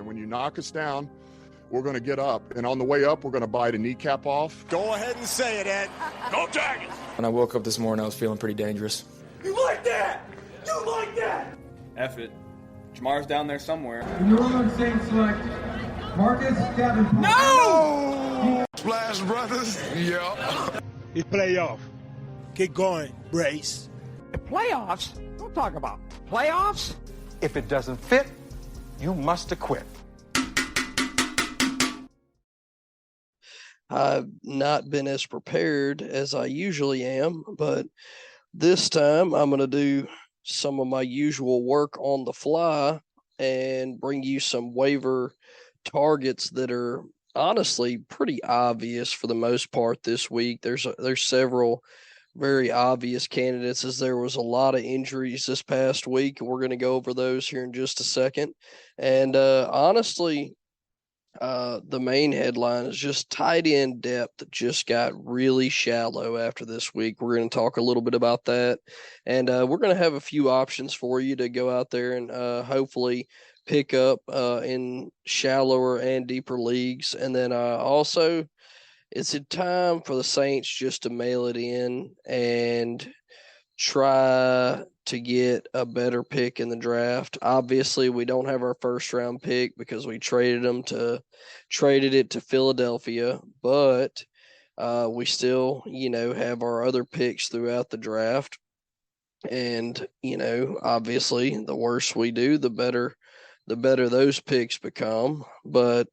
And when you knock us down, we're going to get up. And on the way up, we're going to bite a kneecap off. Go ahead and say it, Ed. Go Tigers! When I woke up this morning, I was feeling pretty dangerous. You like that? You like that? F it. Jamar's down there somewhere. The New Orleans Saints select Marcus Davenport. No! Splash Brothers. Yeah. It's playoff. Keep going, Brace. The playoffs? Don't talk about playoffs. If it doesn't fit, you must acquit. I've not been as prepared as I usually am, but this time I'm going to do some of my usual work on the fly and bring you some waiver targets that are honestly pretty obvious for the most part this week. There's several very obvious candidates, as there was a lot of injuries this past week. We're going to go over those here in just a second. And honestly, the main headline is just tight end depth just got really shallow after this week. We're going to talk a little bit about that. And we're going to have a few options for you to go out there and hopefully pick up in shallower and deeper leagues. And then also, is it time for the Saints just to mail it in and try to get a better pick in the draft? Obviously, we don't have our first round pick because we traded it to Philadelphia, but we still, have our other picks throughout the draft. And, obviously the worse we do, the better those picks become. But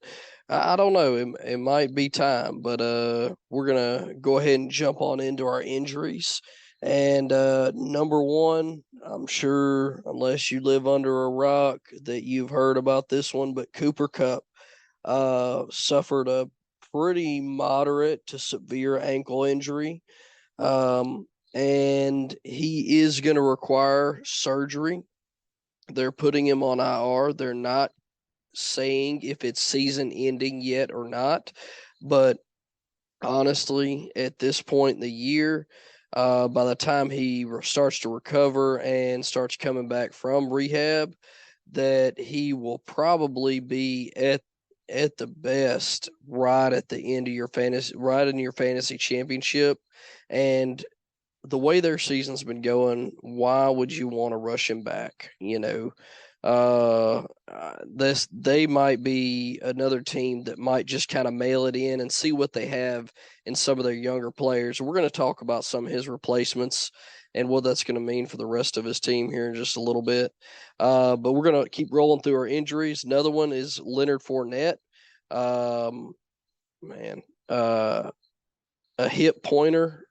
I don't know. It might be time, but we're going to go ahead and jump on into our injuries. And number one, I'm sure, unless you live under a rock, that you've heard about this one, but Cooper Kupp suffered a pretty moderate to severe ankle injury. And he is going to require surgery. They're putting him on IR. They're not saying if it's season ending yet or not, but honestly, at this point in the year, by the time he starts to recover and starts coming back from rehab, that he will probably be at the best right at the end of your fantasy championship. And the way their season's been going, why would you want to rush him back? They might be another team that might just kind of mail it in and see what they have in some of their younger players. We're going to talk about some of his replacements and what that's going to mean for the rest of his team here in just a little bit. But we're going to keep rolling through our injuries. Another one is Leonard Fournette. A hip pointer.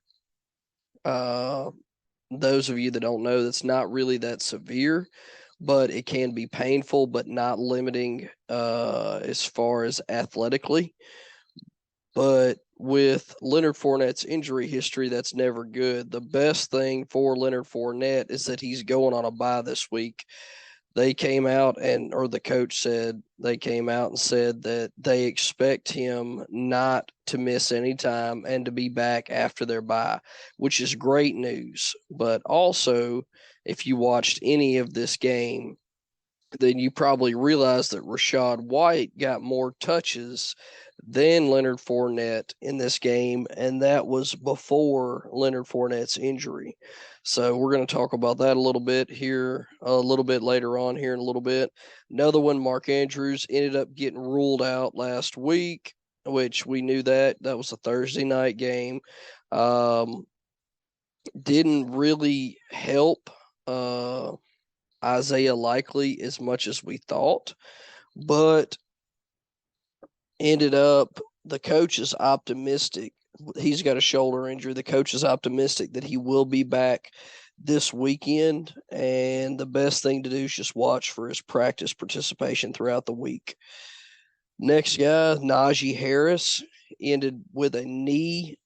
Those of you that don't know, that's not really that severe, but it can be painful, but not limiting as far as athletically. But with Leonard Fournette's injury history, that's never good. The best thing for Leonard Fournette is that he's going on a bye this week. They came out the coach said they came out and said that they expect him not to miss any time and to be back after their bye, which is great news. But also, if you watched any of this game, then you probably realized that Rachaad White got more touches than Leonard Fournette in this game, and that was before Leonard Fournette's injury. So we're going to talk about that a little bit here, a little bit later on here in a little bit. Another one, Mark Andrews, ended up getting ruled out last week, which we knew that was a Thursday night game. Didn't really help Isaiah Likely as much as we thought, but ended up, the coach is optimistic. He's got a shoulder injury. The coach is optimistic that he will be back this weekend, and the best thing to do is just watch for his practice participation throughout the week. Next guy, Najee Harris, ended with a knee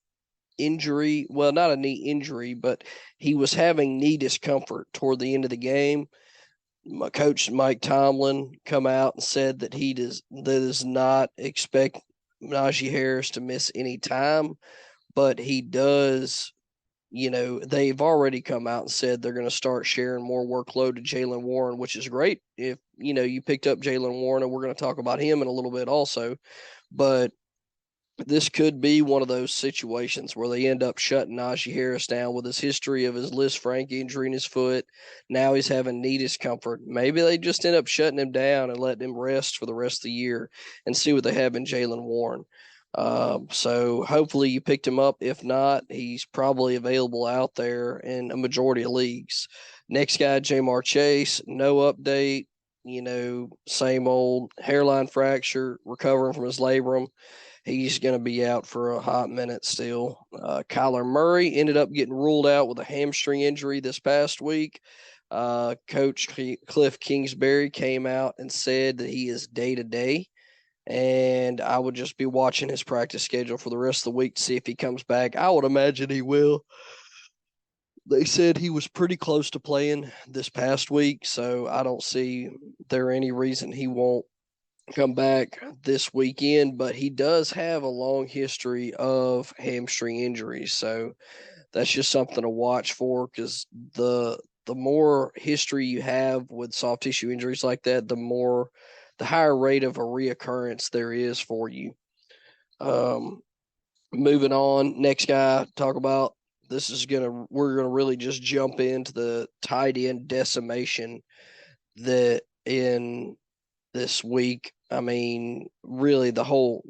injury. Well, not a knee injury, but he was having knee discomfort toward the end of the game. My coach, Mike Tomlin, come out and said that he does not expect Najee Harris to miss any time, but he does. They've already come out and said they're going to start sharing more workload to Jaylen Warren, which is great if, you picked up Jalen Warren, and we're going to talk about him in a little bit also. But this could be one of those situations where they end up shutting Najee Harris down with his history of his Liz Frank injury in his foot. Now he's having knee discomfort. Maybe they just end up shutting him down and letting him rest for the rest of the year and see what they have in Jalen Warren. So hopefully you picked him up. If not, he's probably available out there in a majority of leagues. Next guy, Jamar Chase, no update. Same old hairline fracture, recovering from his labrum. He's going to be out for a hot minute still. Kyler Murray ended up getting ruled out with a hamstring injury this past week. Coach Cliff Kingsbury came out and said that he is day-to-day, and I would just be watching his practice schedule for the rest of the week to see if he comes back. I would imagine he will. They said he was pretty close to playing this past week, so I don't see there any reason he won't come back this weekend, but he does have a long history of hamstring injuries, so that's just something to watch for, because the more history you have with soft tissue injuries like that, the higher rate of a reoccurrence there is for you. Moving on, next guy talk about, we're gonna really just jump into the tight end decimation that in this week. I mean, really other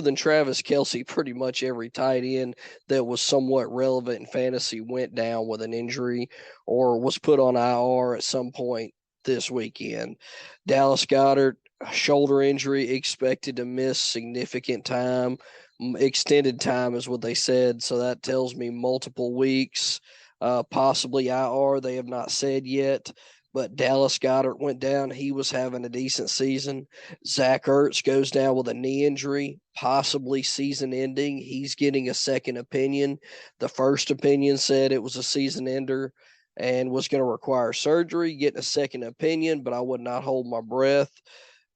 than Travis Kelce, pretty much every tight end that was somewhat relevant in fantasy went down with an injury or was put on IR at some point this weekend. Dallas Goedert, shoulder injury, expected to miss significant time. Extended time is what they said, so that tells me multiple weeks, possibly IR. They have not said yet. But Dallas Goedert went down. He was having a decent season. Zach Ertz goes down with a knee injury, possibly season ending. He's getting a second opinion. The first opinion said it was a season ender and was going to require surgery. Getting a second opinion, but I would not hold my breath.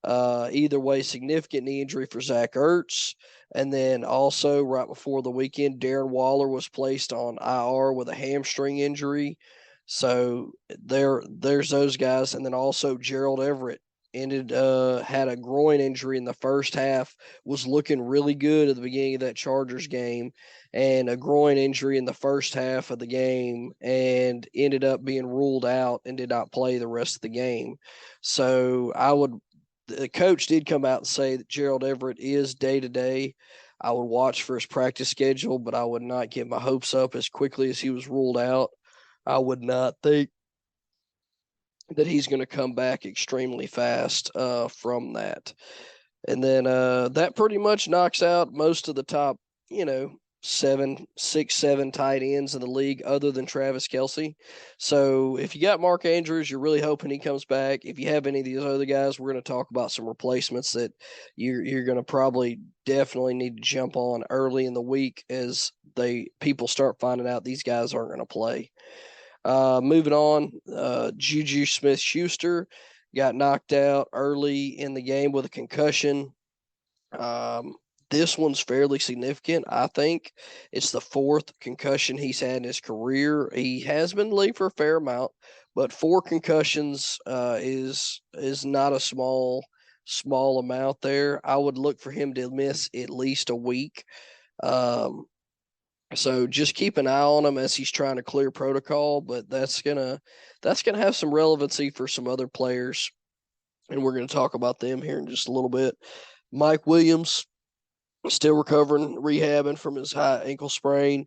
Either way, significant knee injury for Zach Ertz. And then also right before the weekend, Darren Waller was placed on IR with a hamstring injury. So there's those guys. And then also Gerald Everett had a groin injury in the first half, was looking really good at the beginning of that Chargers game, and a groin injury in the first half of the game, and ended up being ruled out and did not play the rest of the game. So the coach did come out and say that Gerald Everett is day-to-day. I would watch for his practice schedule, but I would not get my hopes up as quickly as he was ruled out. I would not think that he's going to come back extremely fast from that. And then that pretty much knocks out most of the top, 6, 7 tight ends in the league other than Travis Kelce. So if you got Mark Andrews, you're really hoping he comes back. If you have any of these other guys, we're going to talk about some replacements that you're going to probably definitely need to jump on early in the week as people start finding out these guys aren't going to play. Moving on, Juju Smith-Schuster got knocked out early in the game with a concussion. This one's fairly significant, I think. It's the 4th concussion he's had in his career. He has been in the league for a fair amount, but 4 concussions is not a small amount there. I would look for him to miss at least a week. So just keep an eye on him as he's trying to clear protocol, but that's gonna have some relevancy for some other players, and we're gonna talk about them here in just a little bit. Mike Williams, still recovering, rehabbing from his high ankle sprain,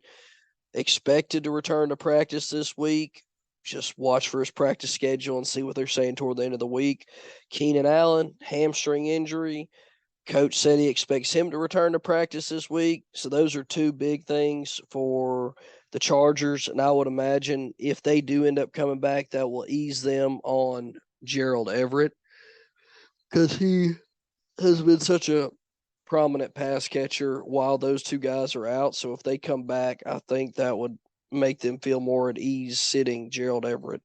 expected to return to practice this week. Just watch for his practice schedule and see what they're saying toward the end of the week. Keenan Allen, hamstring injury. Coach said he expects him to return to practice this week. So those are 2 big things for the Chargers. And I would imagine if they do end up coming back, that will ease them on Gerald Everett, because he has been such a prominent pass catcher while those 2 guys are out. So if they come back, I think that would make them feel more at ease sitting Gerald Everett.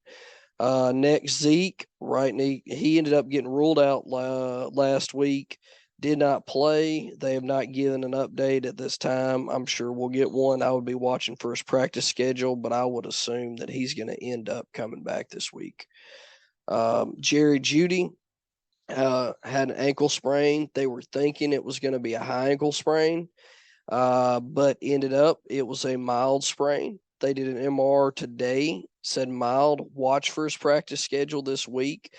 Next, Zeke, right knee. He ended up getting ruled out last week. Did not play. They have not given an update at this time. I'm sure we'll get one. I would be watching for his practice schedule, but I would assume that he's going to end up coming back this week. Jerry Jeudy had an ankle sprain. They were thinking it was going to be a high ankle sprain, but ended up it was a mild sprain. They did an MR today, said mild. Watch for his practice schedule this week.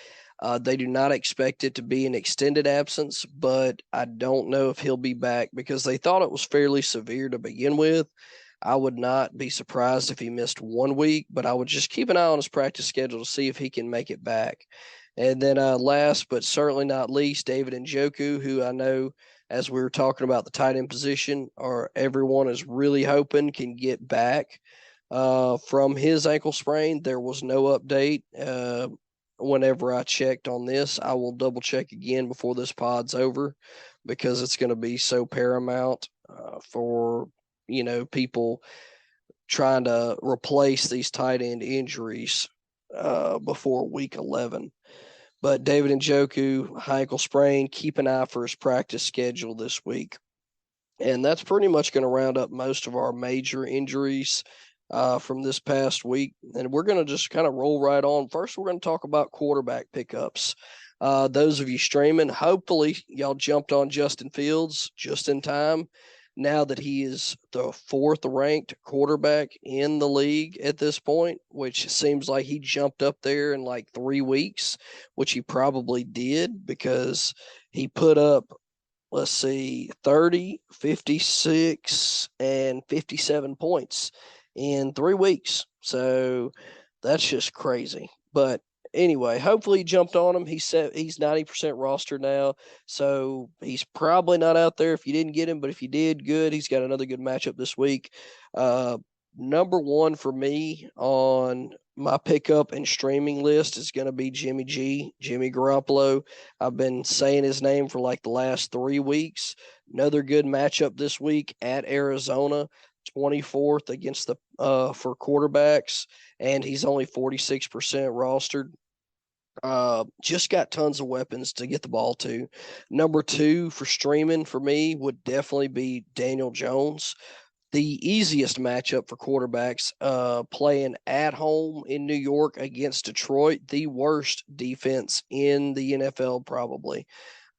They do not expect it to be an extended absence, but I don't know if he'll be back because they thought it was fairly severe to begin with. I would not be surprised if he missed 1 week, but I would just keep an eye on his practice schedule to see if he can make it back. And then last but certainly not least, David Njoku, who I know, as we were talking about the tight end position, or everyone is really hoping can get back from his ankle sprain. There was no update whenever I checked on this. I will double check again before this pod's over because it's going to be so paramount for people trying to replace these tight end injuries before week 11. But David Njoku, high ankle sprain, keep an eye for his practice schedule this week. And that's pretty much going to round up most of our major injuries from this past week. And we're going to just kind of roll right on. First, we're going to talk about quarterback pickups. Those of you streaming, hopefully y'all jumped on Justin Fields just in time. Now that he is the 4th ranked quarterback in the league at this point, which seems like he jumped up there in like 3 weeks, which he probably did because he put up, 30, 56, and 57 points in 3 weeks. So that's just crazy. But anyway, hopefully he jumped on him. He's 90% roster now, so he's probably not out there if you didn't get him, but if you did, good. He's got another good matchup this week. Number one for me on my pickup and streaming list is going to be Jimmy Garoppolo. I've been saying his name for like the last 3 weeks. Another good matchup this week at Arizona, 24th against the for quarterbacks, and he's only 46% rostered. Just got tons of weapons to get the ball to. Number 2 for streaming for me would definitely be Daniel Jones. The easiest matchup for quarterbacks, playing at home in New York against Detroit, the worst defense in the NFL probably.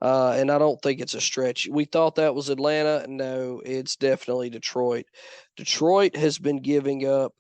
And I don't think it's a stretch. We thought that was Atlanta. No, it's definitely Detroit. Detroit has been giving up.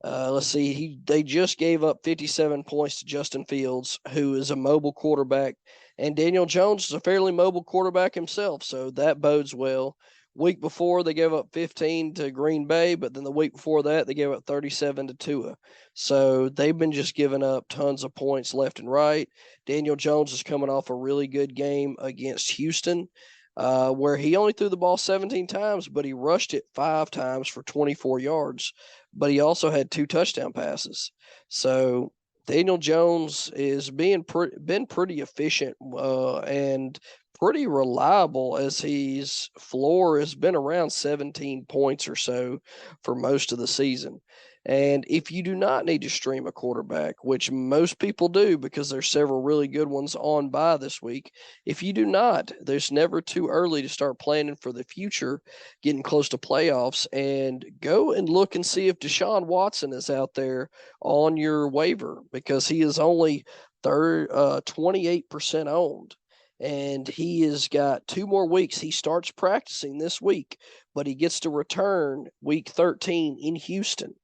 They just gave up 57 points to Justin Fields, who is a mobile quarterback, and Daniel Jones is a fairly mobile quarterback himself, so that bodes well. Week before, they gave up 15 to Green Bay, but then the week before that, they gave up 37 to Tua. So they've been just giving up tons of points left and right. Daniel Jones is coming off a really good game against Houston, where he only threw the ball 17 times, but he rushed it 5 times for 24 yards. But he also had 2 touchdown passes. So Daniel Jones is been pretty efficient and pretty reliable, as his floor has been around 17 points or so for most of the season. And if you do not need to stream a quarterback, which most people do because there's several really good ones on by this week, if you do not, there's never too early to start planning for the future, getting close to playoffs, and go and look and see if Deshaun Watson is out there on your waiver, because he is only 28% owned. And he has got 2 more weeks. He starts practicing this week, but he gets to return week 13 in Houston.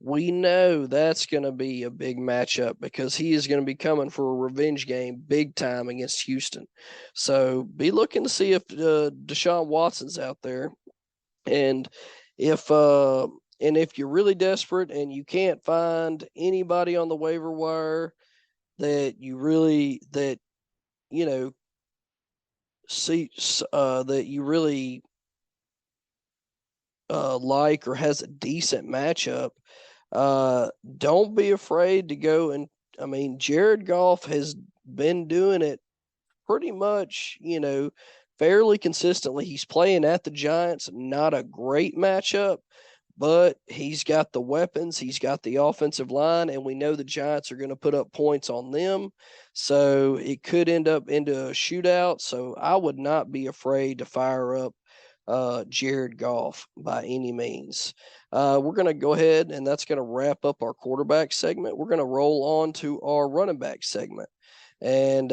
We know that's going to be a big matchup because he is going to be coming for a revenge game big time against Houston. So be looking to see if Deshaun Watson's out there. And if you're really desperate and you can't find anybody on the waiver wire that you really that you really like or has a decent matchup, don't be afraid to go and Jared Goff has been doing it pretty much, fairly consistently. He's playing at the Giants, not a great matchup, but he's got the weapons, he's got the offensive line, and we know the Giants are going to put up points on them. So it could end up into a shootout. So I would not be afraid to fire up Jared Goff by any means. We're going to go ahead, and that's going to wrap up our quarterback segment. We're going to roll on to our running back segment. And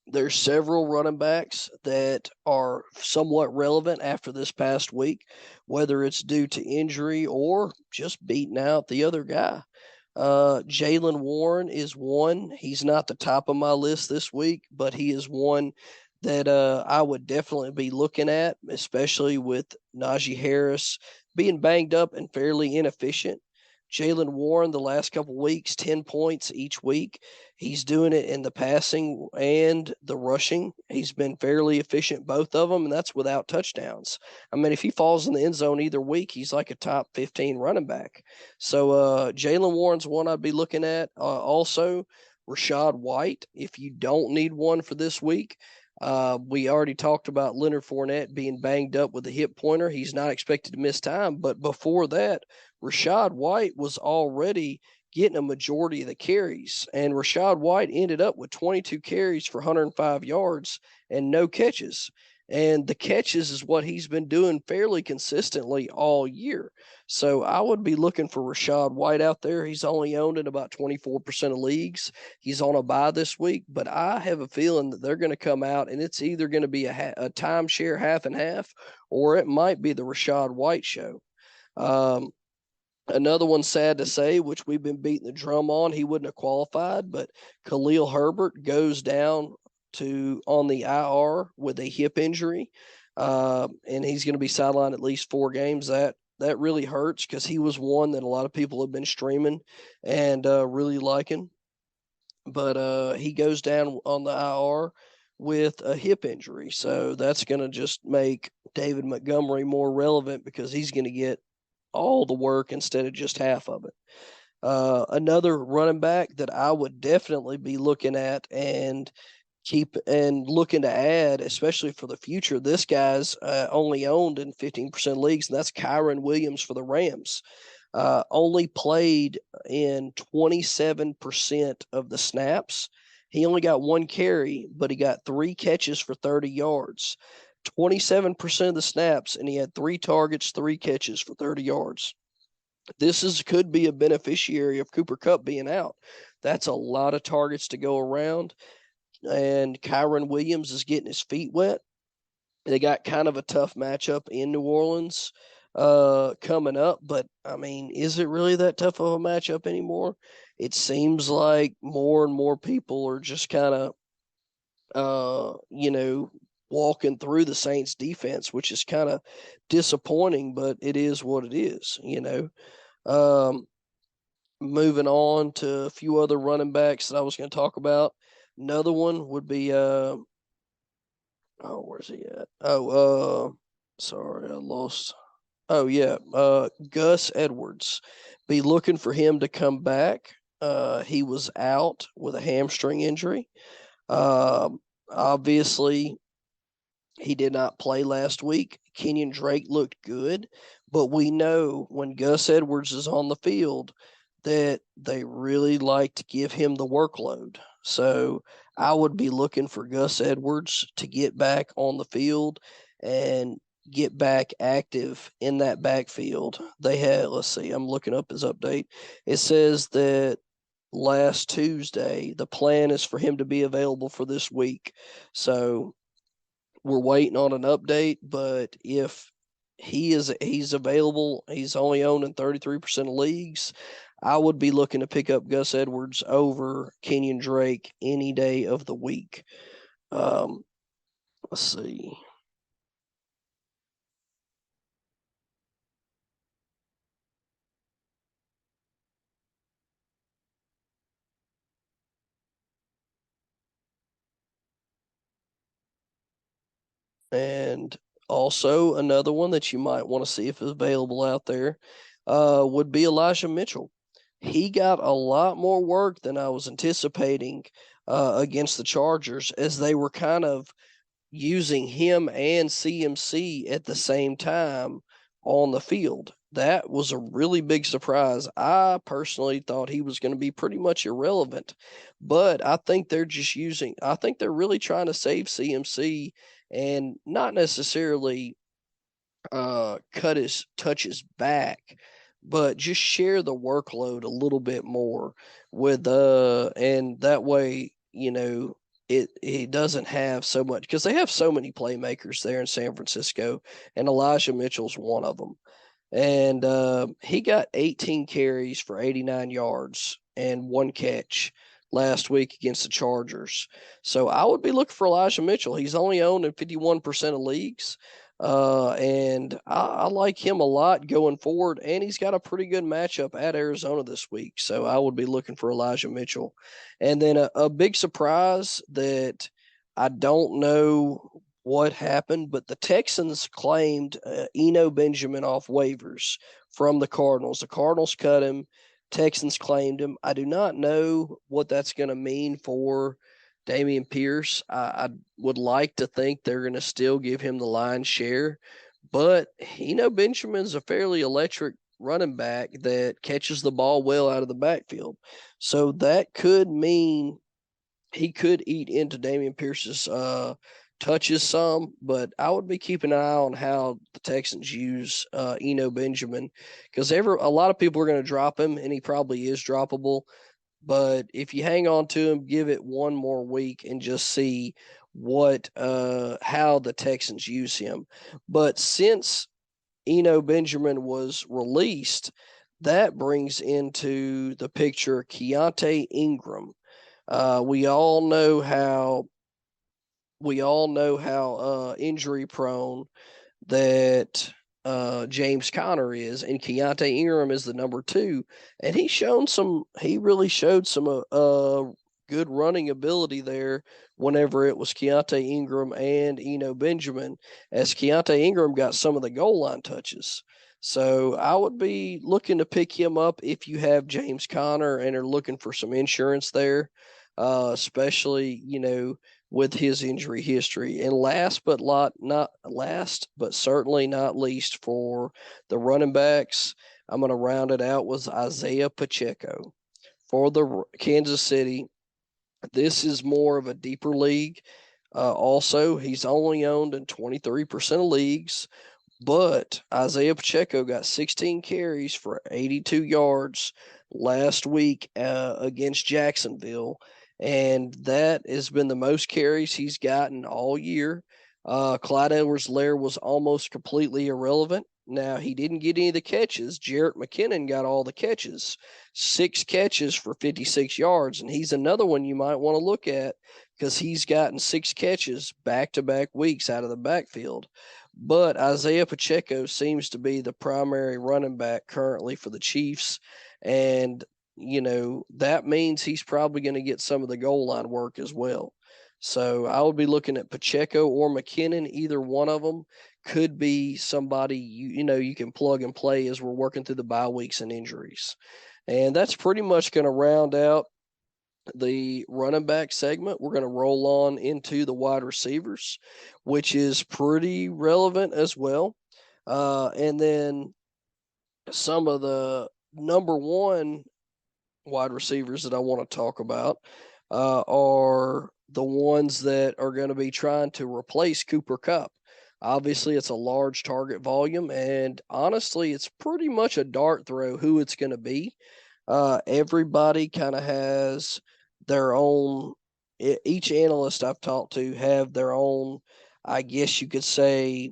there's several running backs that are somewhat relevant after this past week, whether it's due to injury or just beating out the other guy. Jaylen Warren is one. He's not the top of my list this week, but he is one that I would definitely be looking at, especially with Najee Harris being banged up and fairly inefficient. Jaylen Warren, the last couple weeks, 10 points each week. He's doing it in the passing and the rushing. He's been fairly efficient, both of them, and that's without touchdowns. I mean, if he falls in the end zone either week, he's like a top 15 running back. So Jaylen Warren's one I'd be looking at. Also, Rachaad White, if you don't need one for this week. We already talked about Leonard Fournette being banged up with a hip pointer. He's not expected to miss time, but before that, Rachaad White was already getting a majority of the carries, and Rachaad White ended up with 22 carries for 105 yards and no catches. And the catches is what he's been doing fairly consistently all year. So I would be looking for Rachaad White out there. He's only owned in about 24% of leagues. He's on a bye this week, but I have a feeling that they're going to come out and it's either going to be a timeshare half and half, or it might be the Rachaad White show. Another one, sad to say, which we've been beating the drum on, he wouldn't have qualified, but Khalil Herbert goes down on the IR with a hip injury, and he's going to be sidelined at least 4 games. That really hurts because he was one that a lot of people have been streaming and really liking. But he goes down on the IR with a hip injury, so that's going to just make David Montgomery more relevant because he's going to get all the work instead of just half of it. Another running back that I would definitely be looking at and looking to add, especially for the future. This guy's only owned in 15% leagues, and that's Kyren Williams for the Rams. Only played in 27% of the snaps. He only got 1 carry, but he got 3 catches for 30 yards. 27% of the snaps, and he had 3 targets, 3 catches for 30 yards. This could be a beneficiary of Cooper Kupp being out. That's a lot of targets to go around, and Kyren Williams is getting his feet wet. They got kind of a tough matchup in New Orleans coming up, but, I mean, is it really that tough of a matchup anymore? It seems like more and more people are just kind of, walking through the Saints defense, which is kind of disappointing, but it is what it is, Moving on to a few other running backs that I was going to talk about. Another one would be, where's he at? Sorry, I lost. Oh, yeah, Gus Edwards. Be looking for him to come back. He was out with a hamstring injury. Obviously, he did not play last week. Kenyon Drake looked good, but we know when Gus Edwards is on the field that they really like to give him the workload. So I would be looking for Gus Edwards to get back on the field and get back active in that backfield. They had, let's see, I'm looking up his update. It says that last Tuesday, the plan is for him to be available for this week. So we're waiting on an update, but if he's available, he's only owned in 33% of leagues, I would be looking to pick up Gus Edwards over Kenyon Drake any day of the week. Let's see. And also another one that you might want to see if it's available out there would be Elijah Mitchell. He got a lot more work than I was anticipating against the Chargers, as they were kind of using him and CMC at the same time on the field. That was a really big surprise. I personally thought he was going to be pretty much irrelevant, but I think they're really trying to save CMC and not necessarily touch his back, but just share the workload a little bit more with and that way he doesn't have so much because they have so many playmakers there in San Francisco, and Elijah Mitchell's one of them. And he got 18 carries for 89 yards and 1 catch last week against the Chargers. So I would be looking for Elijah Mitchell. He's only owned in 51% of leagues. And I like him a lot going forward. And he's got a pretty good matchup at Arizona this week. So I would be looking for Elijah Mitchell. And then a big surprise that I don't know what happened, but the Texans claimed Eno Benjamin off waivers from the Cardinals. The Cardinals cut him. Texans claimed him. I do not know what that's going to mean for Dameon Pierce. I would like to think they're going to still give him the lion's share, but Eno Benjamin's a fairly electric running back that catches the ball well out of the backfield. So that could mean he could eat into Dameon Pierce's touches some, but I would be keeping an eye on how the Texans use Eno Benjamin, because a lot of people are going to drop him, and he probably is droppable. But if you hang on to him, give it one more week and just see how the Texans use him. But since Eno Benjamin was released, that brings into the picture Keontae Ingram. We all know how injury prone that James Conner is, and Keontae Ingram is the number 2, and he really showed some good running ability there whenever it was Keontae Ingram and Eno Benjamin, as Keontae Ingram got some of the goal line touches. So I would be looking to pick him up if you have James Conner and are looking for some insurance there, especially, with his injury history. And last but certainly not least for the running backs, I'm going to round it out with Isaiah Pacheco for the Kansas City. This is more of a deeper league. Also, he's only owned in 23% of leagues, but Isaiah Pacheco got 16 carries for 82 yards last week against Jacksonville, and that has been the most carries he's gotten all year. Clyde Edwards-Helaire was almost completely irrelevant. Now, he didn't get any of the catches. Jarrett McKinnon got all the catches, 6 catches for 56 yards, and he's another one you might want to look at because he's gotten 6 catches back-to-back weeks out of the backfield. But Isaiah Pacheco seems to be the primary running back currently for the Chiefs, and that means he's probably going to get some of the goal line work as well. So I would be looking at Pacheco or McKinnon. Either one of them could be somebody you can plug and play as we're working through the bye weeks and injuries. And that's pretty much going to round out the running back segment. We're going to roll on into the wide receivers, which is pretty relevant as well. And then some of the number 1 wide receivers that I want to talk about are the ones that are going to be trying to replace Cooper Kupp. Obviously, it's a large target volume, and honestly, it's pretty much a dart throw who it's going to be. Everybody kind of has their own, each analyst I've talked to have their own, I guess you could say,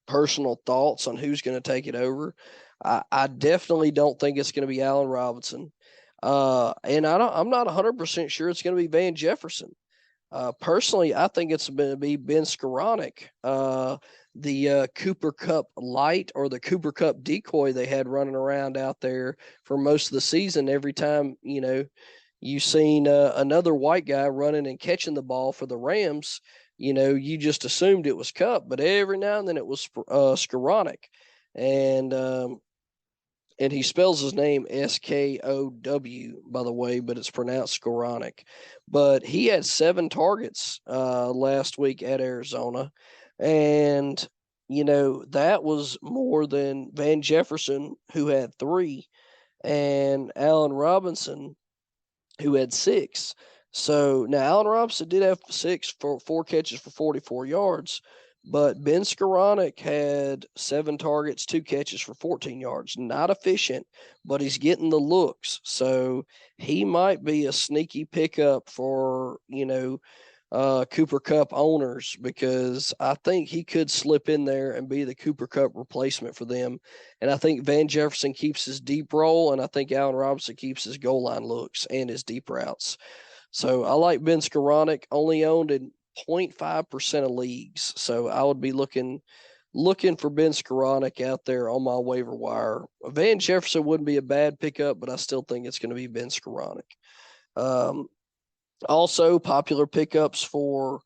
personal thoughts on who's going to take it over. I definitely don't think it's going to be Allen Robinson. And I'm not 100% sure it's going to be Van Jefferson. Personally, I think it's going to be Ben Skoranek, the Cooper Kupp light or the Cooper Kupp decoy they had running around out there for most of the season. Every time, you've seen another white guy running and catching the ball for the Rams, you just assumed it was Kupp, but every now and then it was Skoranek. And he spells his name S-K-O-W, by the way, but it's pronounced Skoranek. But he had 7 targets last week at Arizona. And, that was more than Van Jefferson, who had 3, and Allen Robinson, who had 6. So now Allen Robinson did have 4 catches for 44 yards, But Ben Skoranek had 7 targets, 2 catches for 14 yards. Not efficient, but he's getting the looks. So he might be a sneaky pickup for, Cooper Kupp owners, because I think he could slip in there and be the Cooper Kupp replacement for them. And I think Van Jefferson keeps his deep roll, and I think Allen Robinson keeps his goal line looks and his deep routes. So I like Ben Skoranek, only owned in 0.5% of leagues. So I would be looking for Ben Skoranek out there on my waiver wire. Van Jefferson wouldn't be a bad pickup, but I still think it's going to be Ben Skoranek. Also, popular pickups for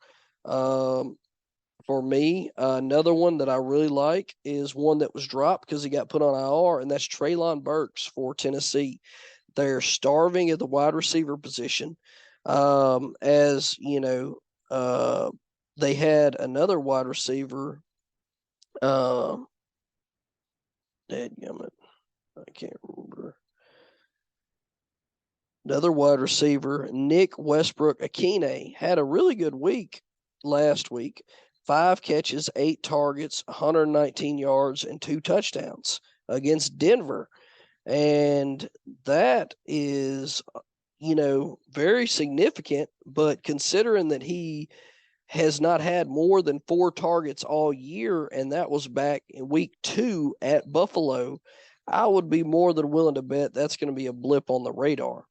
me. Another one that I really like is one that was dropped because he got put on IR, and that's Treylon Burks for Tennessee. They're starving at the wide receiver position. As you know, they had another wide receiver. Dadgummit, I can't remember. Another wide receiver, Nick Westbrook-Akine, had a really good week last week. 5 catches, 8 targets, 119 yards, and 2 touchdowns against Denver. And that is, very significant. But considering that he has not had more than 4 targets all year, and that was back in week 2 at Buffalo, I would be more than willing to bet that's going to be a blip on the radar.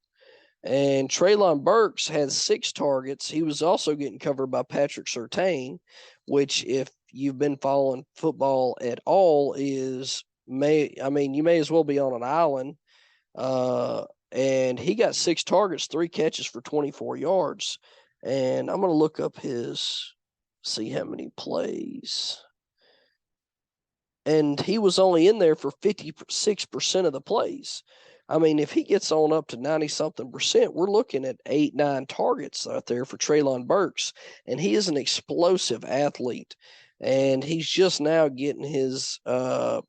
And Treylon Burks had 6 targets. He was also getting covered by Patrick Surtain, which, if you've been following football at all, you may as well be on an island. And he got 6 targets, 3 catches for 24 yards. And I'm going to look up see how many plays. And he was only in there for 56% of the plays. I mean, if he gets on up to 90-something%, we're looking at 8, 9 targets out there for Treylon Burks. And he is an explosive athlete. And he's just now getting his, I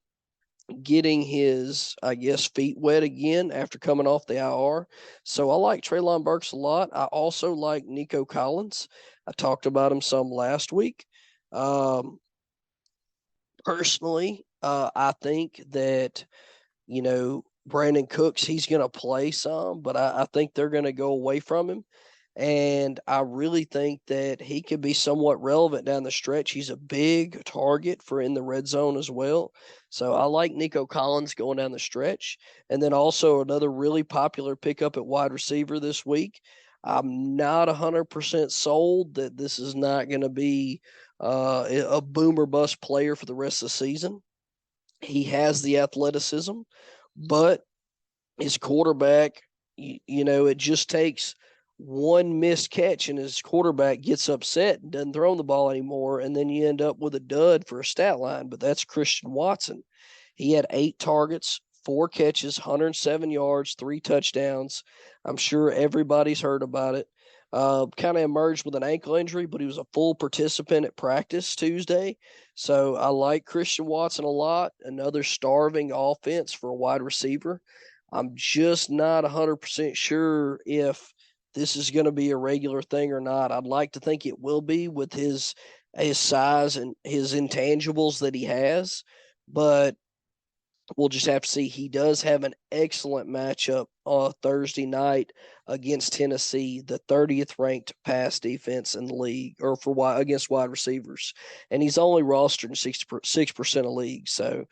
guess, feet wet again after coming off the IR. So I like Treylon Burks a lot. I also like Nico Collins. I talked about him some last week. Personally, I think that, Brandon Cooks, he's going to play some, but I think they're going to go away from him. And I really think that he could be somewhat relevant down the stretch. He's a big target for in the red zone as well. So I like Nico Collins going down the stretch. And then also another really popular pickup at wide receiver this week. I'm not 100% sold that this is not going to be a boom or bust player for the rest of the season. He has the athleticism, but his quarterback, it just takes one missed catch and his quarterback gets upset and doesn't throw the ball anymore, and then you end up with a dud for a stat line. But that's Christian Watson. He had 8 targets, 4 catches, 107 yards, 3 touchdowns. I'm sure everybody's heard about it. Kind of emerged with an ankle injury, but he was a full participant at practice Tuesday. So I like Christian Watson a lot. Another starving offense for a wide receiver. I'm just not 100% sure if this is going to be a regular thing or not. I'd like to think it will be with his size and his intangibles that he has, but we'll just have to see. He does have an excellent matchup Thursday night against Tennessee, the 30th ranked pass defense in the league, or against wide receivers. And he's only rostered in 6% of leagues. So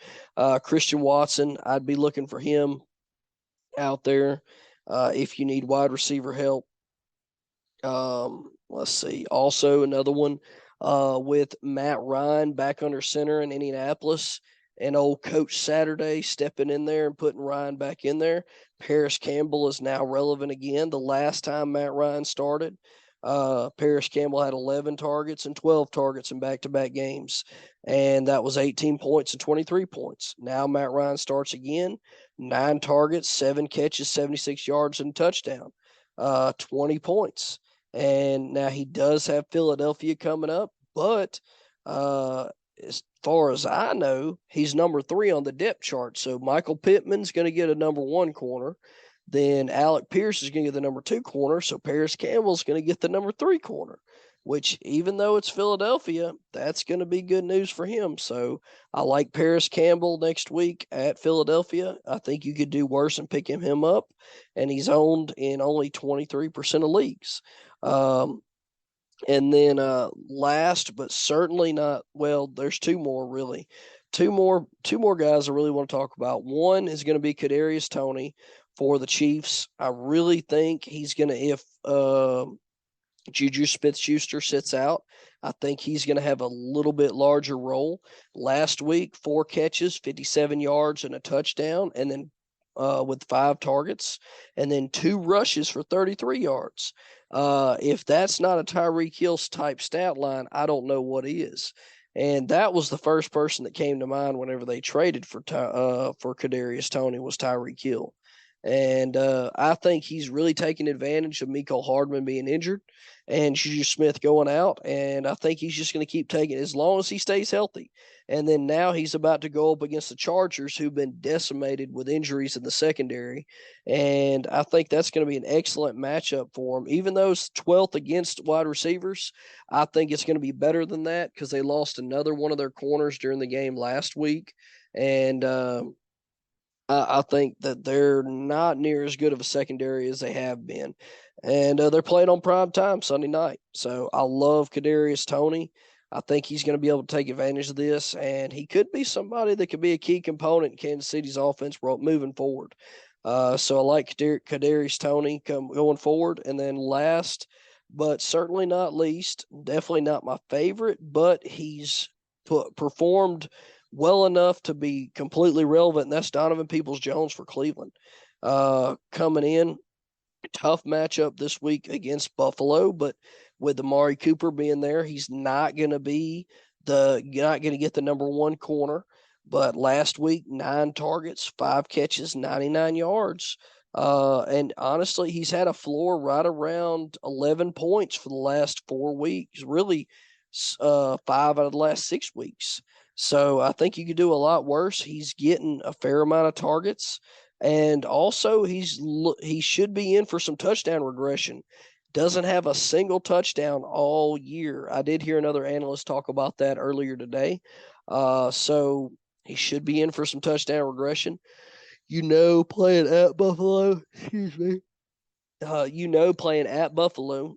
Christian Watson, I'd be looking for him out there if you need wide receiver help. Let's see. Also, another one with Matt Ryan back under center in Indianapolis. And old Coach Saturday stepping in there and putting Ryan back in there. Paris Campbell is now relevant again. The last time Matt Ryan started, Paris Campbell had 11 targets and 12 targets in back-to-back games. And that was 18 points and 23 points. Now Matt Ryan starts again. 9 targets, 7 catches, 76 yards, and touchdown. 20 points. And now he does have Philadelphia coming up, but as far as I know, he's number 3 on the depth chart. So Michael Pittman's going to get a number 1 corner. Then Alec Pierce is going to get the number 2 corner. So Paris Campbell's going to get the number 3 corner. which even though it's Philadelphia, that's going to be good news for him. So I like Paris Campbell next week at Philadelphia. I think you could do worse than picking him up, and he's owned in only 23% of leagues. And then last but certainly not, well, there's two more really. Two more guys I really want to talk about. One is going to be Kadarius Toney for the Chiefs. I really think he's going to, if Juju Smith-Schuster sits out, I think he's going to have a little bit larger role. Last week, 4 catches, 57 yards, and a touchdown, and then with 5 targets, and then 2 rushes for 33 yards. If that's not a Tyreek Hill type stat line, I don't know what is. And that was the first person that came to mind whenever they traded for Kadarius Toney was Tyreek Hill. And I think he's really taking advantage of Mecole Hardman being injured and Juju Smith going out. And I think he's just going to keep taking it as long as he stays healthy. And then now he's about to go up against the Chargers, who've been decimated with injuries in the secondary. And I think that's going to be an excellent matchup for him. Even though it's 12th against wide receivers, I think it's going to be better than that because they lost another one of their corners during the game last week. And I think that they're not near as good of a secondary as they have been. And they're playing on prime time Sunday night. So I love Kadarius Toney. I think he's going to be able to take advantage of this, and he could be somebody that could be a key component in Kansas City's offense moving forward. So I like Kadarius Toney going forward. And then last, but certainly not least, definitely not my favorite, but he's performed well enough to be completely relevant, and that's Donovan Peoples-Jones for Cleveland. Coming in, tough matchup this week against Buffalo, but with Amari Cooper being there, he's not going to get the number 1 corner. But last week, 9 targets, 5 catches, 99 yards. And honestly, he's had a floor right around 11 points for the last 4 weeks, really 5 out of the last 6 weeks. So I think you could do a lot worse. He's getting a fair amount of targets. And also, he should be in for some touchdown regression. Doesn't have a single touchdown all year. I did hear another analyst talk about that earlier today. So he should be in for some touchdown regression. Playing at Buffalo, playing at Buffalo,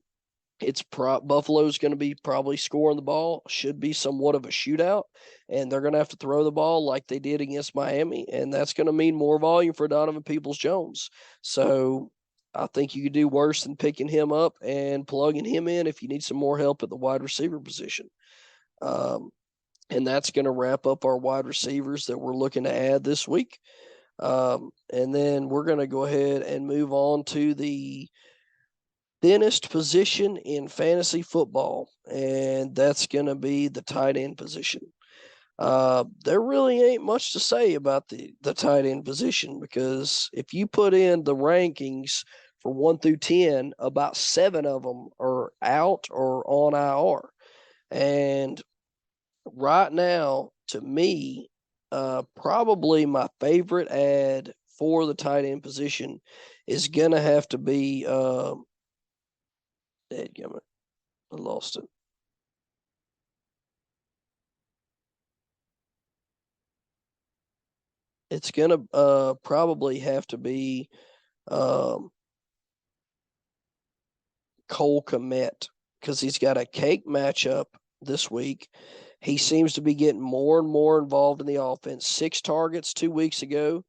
Buffalo's going to be probably scoring the ball. Should be somewhat of a shootout, and they're going to have to throw the ball like they did against Miami, and that's going to mean more volume for Donovan Peoples-Jones. So I think you could do worse than picking him up and plugging him in if you need some more help at the wide receiver position. And that's going to wrap up our wide receivers that we're looking to add this week. And then we're going to go ahead and move on to the thinnest position in fantasy football, and that's going to be the tight end position. There really ain't much to say about the tight end position because if you put in the rankings for 1 through 10, about 7 of them are out or on IR. And right now, to me, probably my favorite ad for the tight end position is going to have to be dadgummit, I lost it. It's going to probably have to be Cole Kmet because he's got a cake matchup this week. He seems to be getting more and more involved in the offense. 6 targets 2 weeks ago,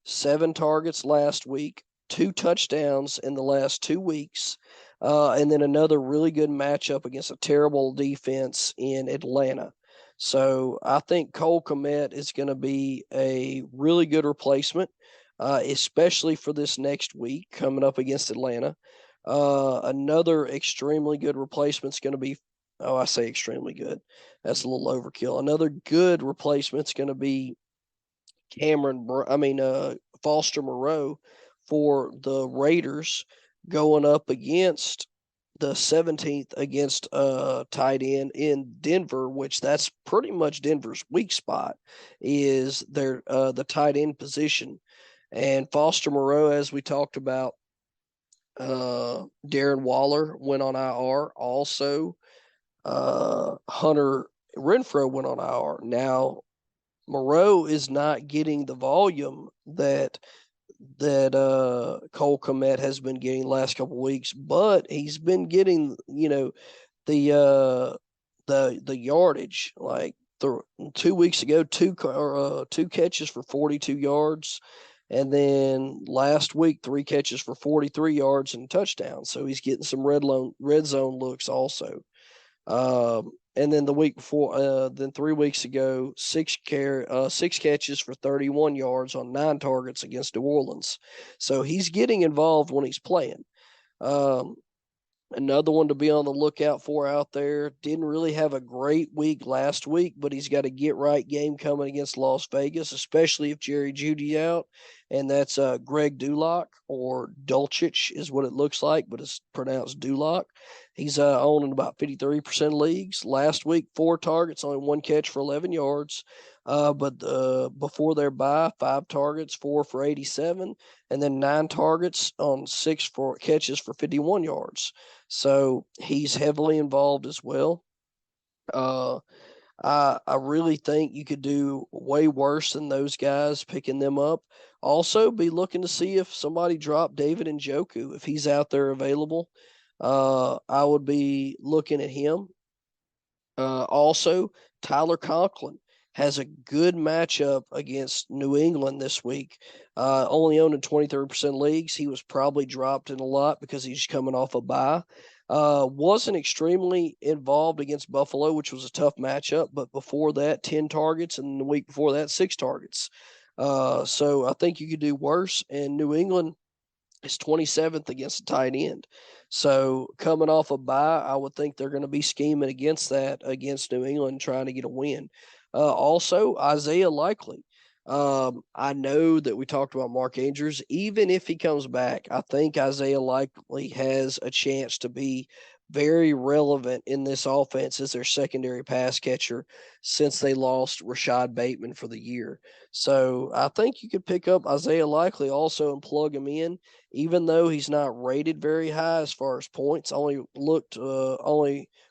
7 targets last week, 2 touchdowns in the last 2 weeks. And then another really good matchup against a terrible defense in Atlanta. So I think Cole Kmet is going to be a really good replacement, especially for this next week coming up against Atlanta. Another extremely good replacement is going to be, I say extremely good. That's a little overkill. Another good replacement is going to be Foster Moreau for the Raiders going up against the 17th against tight end in Denver, which that's pretty much Denver's weak spot, is their the tight end position. And Foster Moreau, as we talked about, Darren Waller went on IR also. Hunter Renfro went on IR. Now, Moreau is not getting the volume that Cole Kmet has been getting last couple of weeks, but he's been getting the yardage. Like 2 weeks ago, two catches for 42 yards, and then last week 3 catches for 43 yards and a touchdown. So he's getting some red zone looks also. And then the week before, then 3 weeks ago, 6 catches for 31 yards on 9 targets against New Orleans. So he's getting involved when he's playing. Another one to be on the lookout for out there. Didn't really have a great week last week, but he's got a get-right game coming against Las Vegas, especially if Jerry Jeudy's out, and that's Greg Dulak, or Dulcich is what it looks like, but it's pronounced Dulak. He's owned in about 53% of leagues. Last week, 4 targets, only 1 catch for 11 yards. But before their bye, 5 targets, 4 for 87, and then 9 targets on 6 catches for 51 yards. So he's heavily involved as well. I really think you could do way worse than those guys picking them up. Also, be looking to see if somebody dropped David Njoku, if he's out there available. I would be looking at him. Also, Tyler Conklin has a good matchup against New England this week. Only owned in 23% leagues. He was probably dropped in a lot because he's coming off a bye. Wasn't extremely involved against Buffalo, which was a tough matchup, but before that, 10 targets, and the week before that, 6 targets. So I think you could do worse, and New England is 27th against the tight end. So coming off a bye, I would think they're going to be scheming against that against New England, trying to get a win. Also, Isaiah Likely. I know that we talked about Mark Andrews. Even if he comes back, I think Isaiah Likely has a chance to be very relevant in this offense as their secondary pass catcher since they lost Rashad Bateman for the year. So I think you could pick up Isaiah Likely also and plug him in, even though he's not rated very high as far as points. Only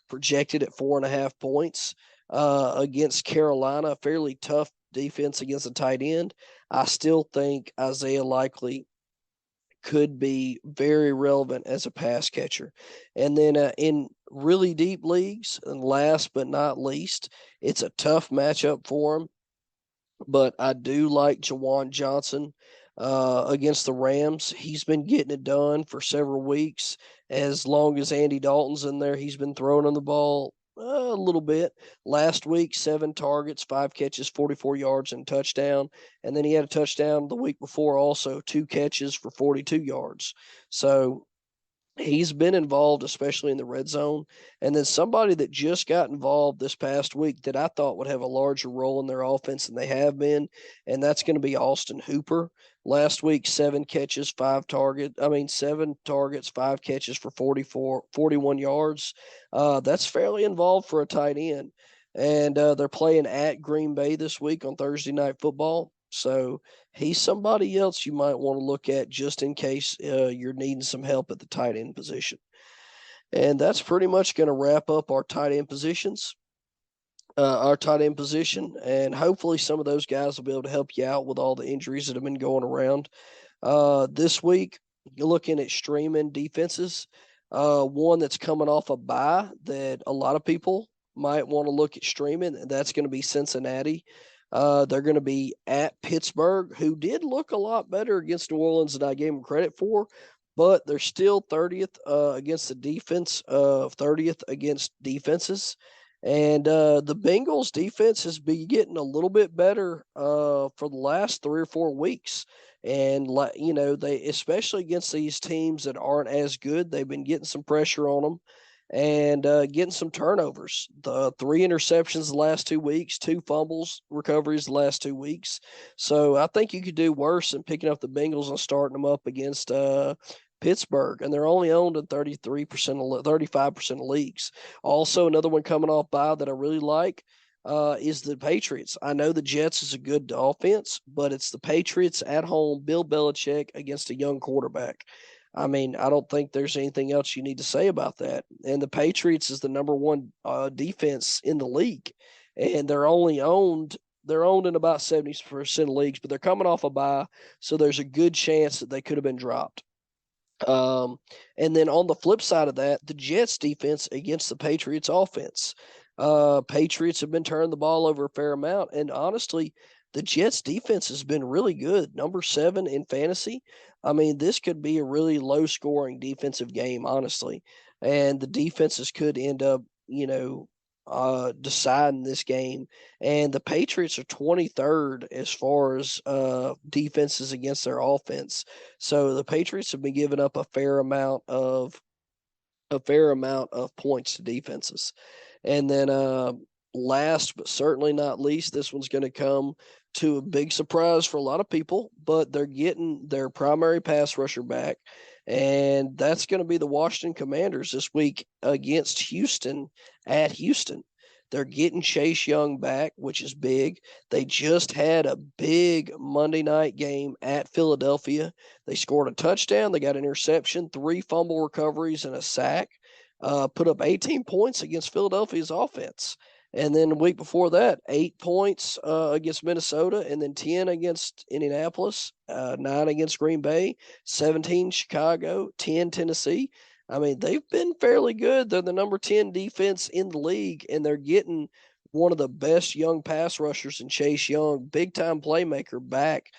projected at 4.5 points against Carolina, a fairly tough defense against a tight end. I still think Isaiah Likely could be very relevant as a pass catcher. And then in really deep leagues, and last but not least, it's a tough matchup for him, but I do like Jawan Johnson against the Rams. He's been getting it done for several weeks. As long as Andy Dalton's in there, he's been throwing on the ball a little bit. Last week, 7 targets, 5 catches, 44 yards, and touchdown. And then he had a touchdown the week before also, 2 catches for 42 yards. So he's been involved, especially in the red zone. And then somebody that just got involved this past week that I thought would have a larger role in their offense than they have been, and that's going to be Austin Hooper. Last week, 7 targets, 5 catches for 41 yards. That's fairly involved for a tight end. And they're playing at Green Bay this week on Thursday Night Football. So he's somebody else you might want to look at just in case you're needing some help at the tight end position. And that's pretty much going to wrap up our tight end position. And hopefully some of those guys will be able to help you out with all the injuries that have been going around. This week, you're looking at streaming defenses. One that's coming off a bye that a lot of people might want to look at streaming, and that's going to be Cincinnati. They're going to be at Pittsburgh, who did look a lot better against New Orleans than I gave them credit for, but they're still 30th against the defense, 30th against defenses. And the Bengals defense has been getting a little bit better for the last 3 or 4 weeks. And, they, especially against these teams that aren't as good, they've been getting some pressure on them and getting some turnovers. The 3 interceptions the last 2 weeks, 2 fumbles recoveries the last 2 weeks. So I think you could do worse than picking up the Bengals and starting them up against Pittsburgh, and they're only owned in 35% of leagues. Also, another one coming off by that I really like is the Patriots. I know the Jets is a good offense, but it's the Patriots at home, Bill Belichick against a young quarterback. I mean, I don't think there's anything else you need to say about that. And the Patriots is the number one defense in the league, and they're owned in about 70% of leagues, but they're coming off a bye, so there's a good chance that they could have been dropped. And then on the flip side of that, the Jets defense against the Patriots offense. Patriots have been turning the ball over a fair amount, and honestly, the Jets defense has been really good. Number 7 in fantasy. I mean, this could be a really low scoring defensive game, honestly. And the defenses could end up, deciding this game. And the Patriots are 23rd as far as defenses against their offense. So the Patriots have been giving up a fair amount of points to defenses. And then last but certainly not least, this one's going to come to a big surprise for a lot of people, but they're getting their primary pass rusher back, and that's going to be the Washington Commanders this week against Houston at Houston. They're getting Chase Young back, which is big. They just had a big Monday night game at Philadelphia. They scored a touchdown. They got an interception, 3 fumble recoveries, and a sack. Put up 18 points against Philadelphia's offense. And then the week before that, 8 points against Minnesota, and then 10 against Indianapolis, 9 against Green Bay, 17 Chicago, 10 Tennessee. I mean, they've been fairly good. They're the number 10 defense in the league, and they're getting one of the best young pass rushers in Chase Young, big-time playmaker, back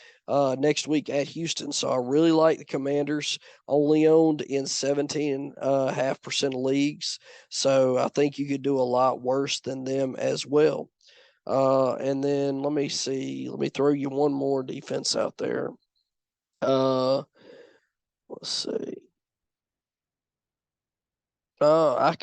next week at Houston. So I really like the Commanders, only owned in 17.5% of leagues. So I think you could do a lot worse than them as well. And then let me see. Let me throw you one more defense out there. Let's see. I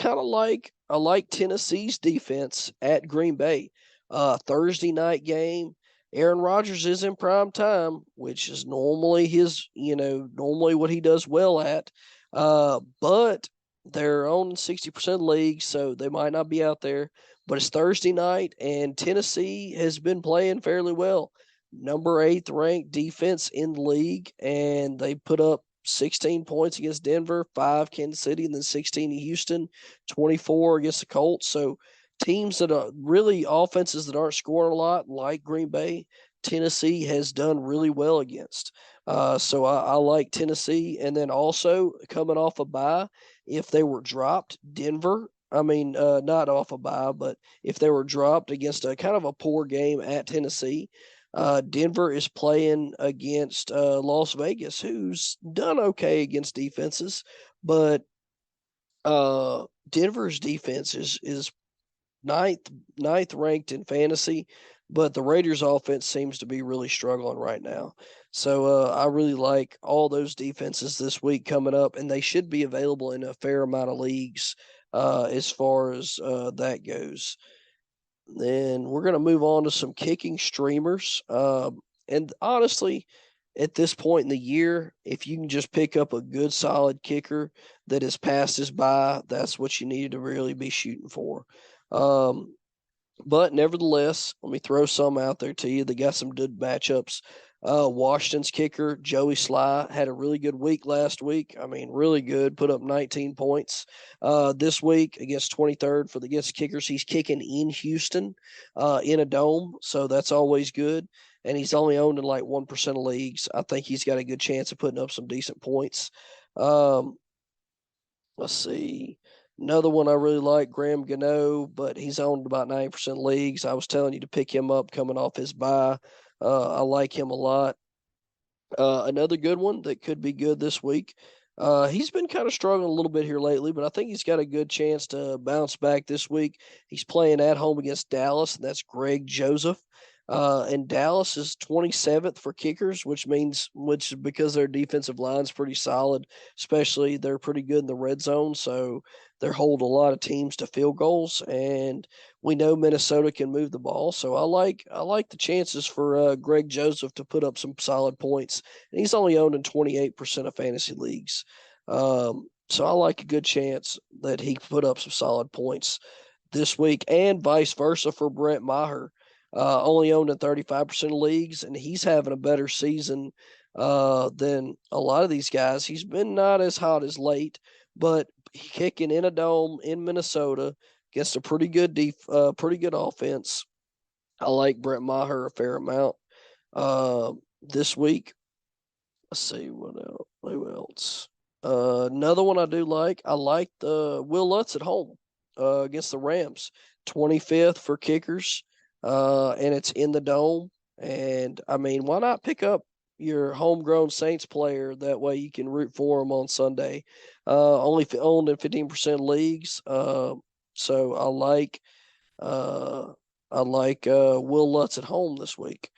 like Tennessee's defense at Green Bay. Thursday night game. Aaron Rodgers is in prime time, which is normally normally what he does well at. But they're on 60% league, so they might not be out there. But it's Thursday night, and Tennessee has been playing fairly well. Number 8th ranked defense in the league, and they put up 16 points against Denver, 5 Kansas City, and then 16 in Houston, 24 against the Colts. So teams that are really offenses that aren't scoring a lot, like Green Bay, Tennessee has done really well against. So I like Tennessee. And then also coming off a bye, if they were dropped, Denver, not off a bye, but if they were dropped against a kind of a poor game at Tennessee, Denver is playing against Las Vegas, who's done okay against defenses, but Denver's defense is ninth ranked in fantasy, but the Raiders' offense seems to be really struggling right now. So I really like all those defenses this week coming up, and they should be available in a fair amount of leagues as far as that goes. Then we're going to move on to some kicking streamers. And honestly, at this point in the year, if you can just pick up a good, solid kicker that has passed his by, that's what you need to really be shooting for. But nevertheless, let me throw some out there to you. They got some good matchups. Washington's kicker, Joey Sly, had a really good week last week. I mean, really good. Put up 19 points. This week against 23rd for the against kickers, he's kicking in Houston in a dome, so that's always good. And he's only owned in like 1% of leagues. I think he's got a good chance of putting up some decent points. Let's see. Another one I really like, Graham Gano, but he's owned about 90% of leagues. I was telling you to pick him up coming off his bye. I like him a lot. Another good one that could be good this week. He's been kind of struggling a little bit here lately, but I think he's got a good chance to bounce back this week. He's playing at home against Dallas, and that's Greg Joseph. And Dallas is 27th for kickers, which because their defensive line is pretty solid, especially they're pretty good in the red zone. So they hold a lot of teams to field goals, and we know Minnesota can move the ball. So I like the chances for Greg Joseph to put up some solid points. And he's only owned in 28% of fantasy leagues. So I like a good chance that he can put up some solid points this week, and vice versa for Brett Maher. Only owned in 35% of leagues, and he's having a better season than a lot of these guys. He's been not as hot as late, but kicking in a dome in Minnesota against a pretty good pretty good offense. I like Brett Maher a fair amount this week. Let's see who else. Another one I do like. I like the Will Lutz at home against the Rams. 25th for kickers, and it's in the dome. And I mean, why not pick up your homegrown Saints player? That way you can root for him on Sunday. Only owned in 15% leagues. So I like Will Lutz at home this week.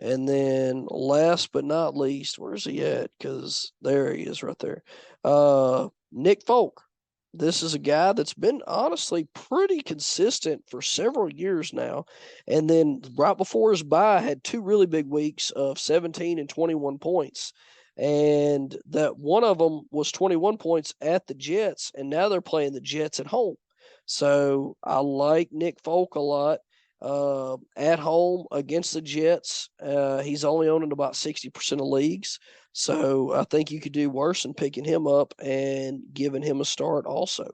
And then last but not least, where's he at? Because there he is right there. Nick Folk. This is a guy that's been honestly pretty consistent for several years now. And then right before his bye, had 2 really big weeks of 17 and 21 points. And that one of them was 21 points at the Jets, and now they're playing the Jets at home. So I like Nick Folk a lot. At home against the Jets, he's only owned in about 60% of leagues. So I think you could do worse than picking him up and giving him a start also.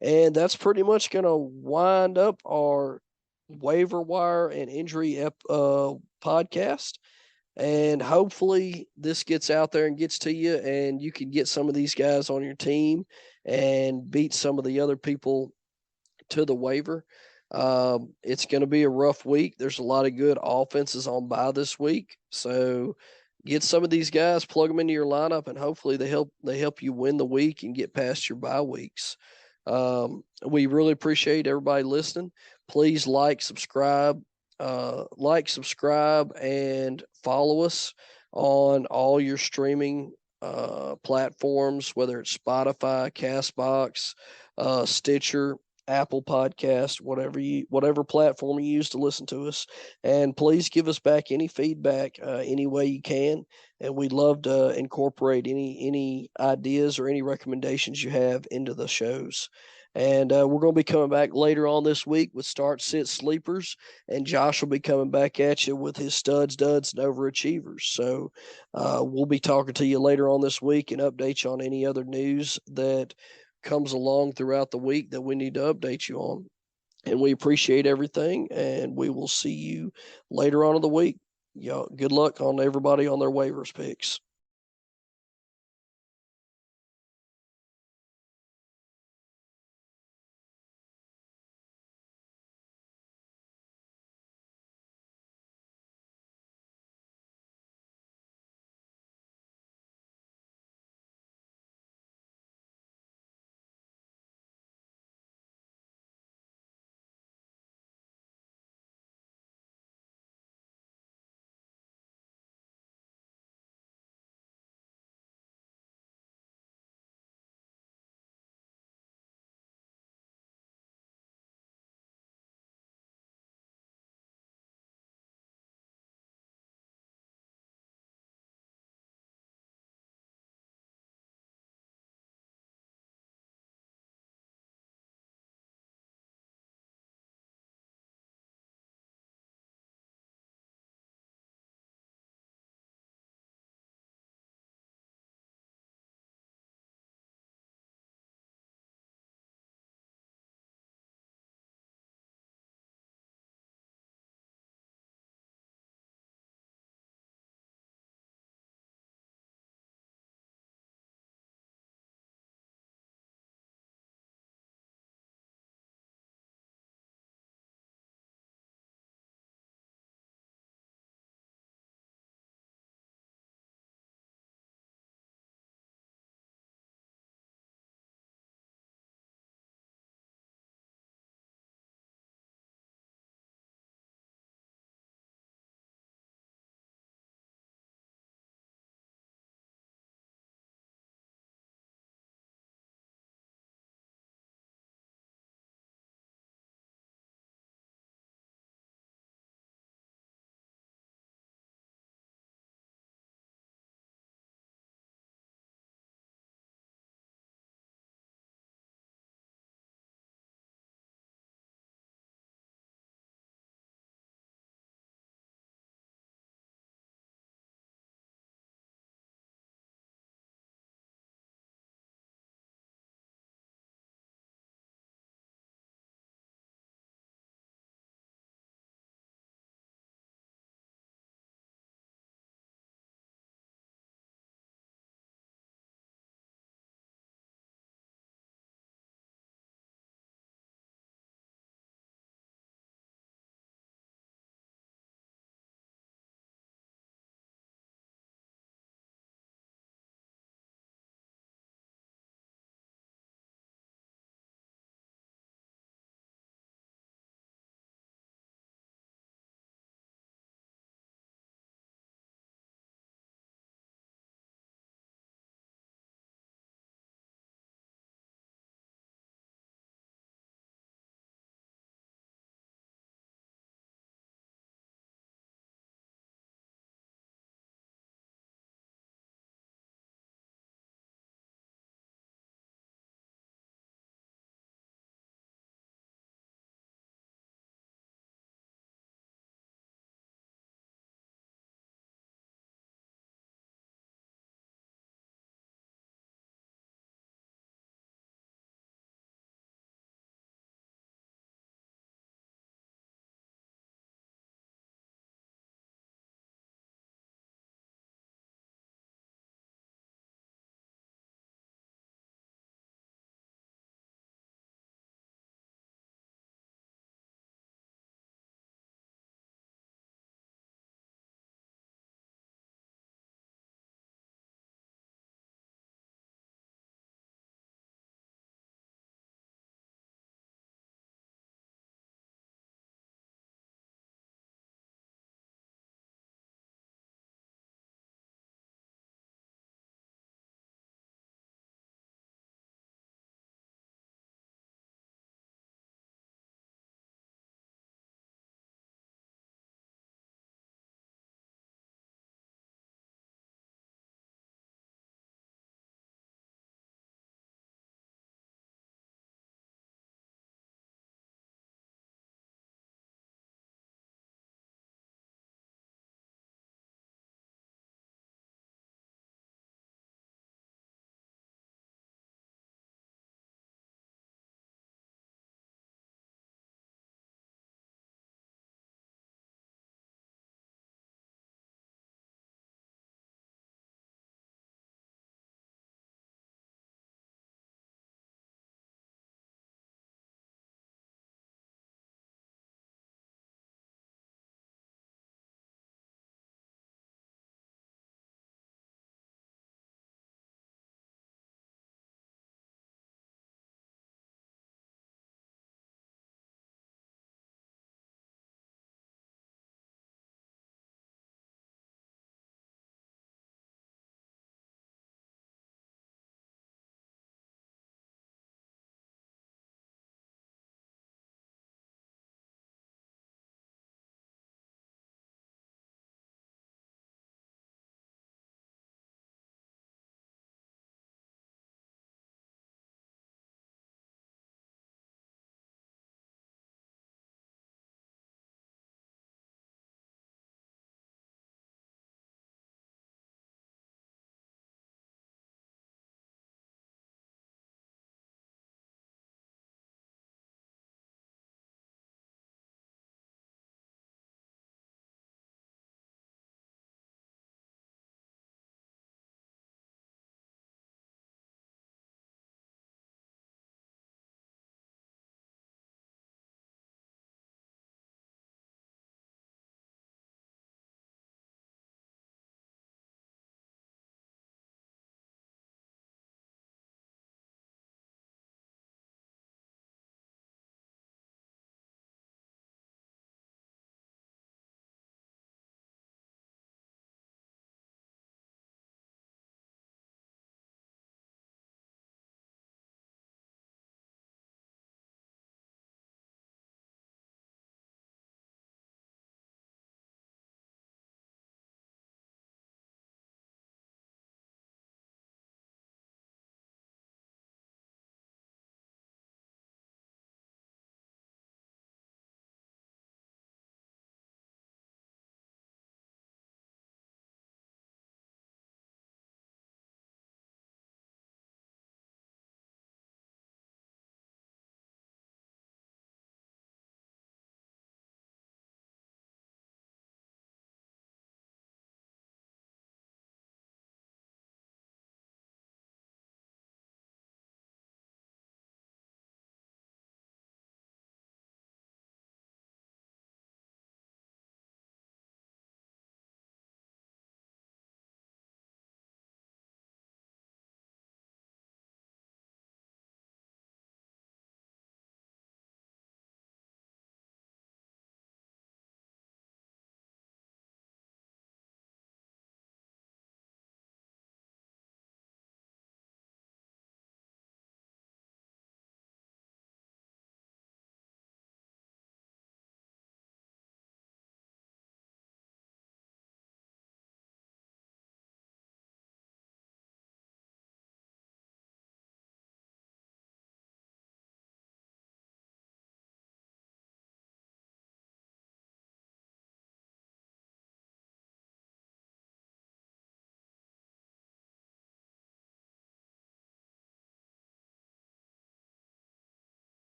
And that's pretty much going to wind up our waiver wire and injury podcast. And hopefully this gets out there and gets to you, and you can get some of these guys on your team and beat some of the other people to the waiver. It's going to be a rough week. There's a lot of good offenses on bye this week. So get some of these guys, plug them into your lineup, and hopefully they help you win the week and get past your bye weeks. We really appreciate everybody listening. Please subscribe, and follow us on all your streaming platforms, whether it's Spotify, Castbox, Stitcher, Apple Podcast, whatever platform you use to listen to us. And please give us back any feedback any way you can. And we'd love to incorporate any ideas or any recommendations you have into the shows. And we're going to be coming back later on this week with Start, Sit, Sleepers. And Josh will be coming back at you with his studs, duds, and overachievers. So we'll be talking to you later on this week and update you on any other news that comes along throughout the week that we need to update you on. And we appreciate everything, and we will see you later on in the week. Good luck on everybody on their waivers picks.